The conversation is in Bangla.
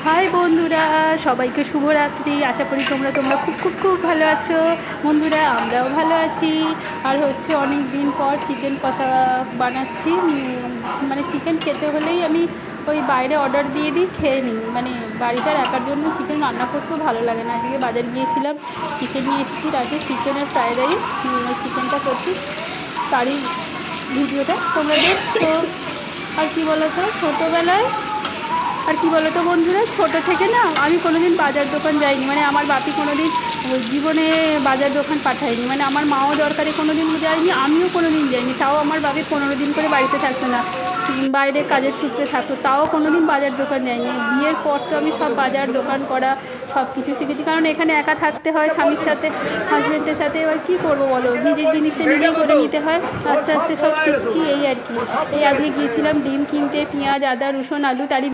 হাই বন্ধুরা, সবাইকে শুভরাত্রি। আশা করি তোমরা খুব খুব খুব ভালো আছো। বন্ধুরা, আমরাও ভালো আছি। আর হচ্ছে অনেক দিন পর চিকেন কষা বানাচ্ছি। মানে চিকেন খেতে হলেই আমি ওই বাইরে অর্ডার দিয়ে দিই, খেয়ে নিই। মানে বাড়িটার একার জন্য চিকেন রান্না করতেও ভালো লাগে না। আজকে বাজার গিয়েছিলাম, চিকেন নিয়ে এসেছি। রাতে চিকেনের ফ্রাইড রাইস, ওই চিকেনটা করছি, তারই ভিডিওটা তোমরা দেখছো। আর কি বলতো, ছোটোবেলায় আর কি বলতো বন্ধুরা, ছোটো থেকে না আমি কোনোদিন বাজার দোকান যাইনি। মানে আমার বাপি কোনোদিন জীবনে বাজার দোকান পাঠায়নি। মানে আমার মাও দরকারে কোনোদিন যায়নি, আমিও কোনোদিন যাইনি। তাও আমার বাপি 15 দিন করে বাড়িতে থাকতো না, বাইরে কাজের সূত্রে থাকতো, তাও কোনোদিন বাজার দোকান যায়নি। বিয়ের পর তো আমি সব বাজার দোকান করা সব কিছু শিখেছি, কারণ এখানে একা থাকতে হয় স্বামীর সাথে, হাজব্যান্ডের সাথে। এবার কী করবো বলো, নিজের জিনিসটা নিজেই করে নিতে হয়। আস্তে আস্তে সব শিখছি, এই আর কি। এই আজকে গিয়েছিলাম ডিম কিনতে, পেঁয়াজ, আদা, রসুন, আলু, তারই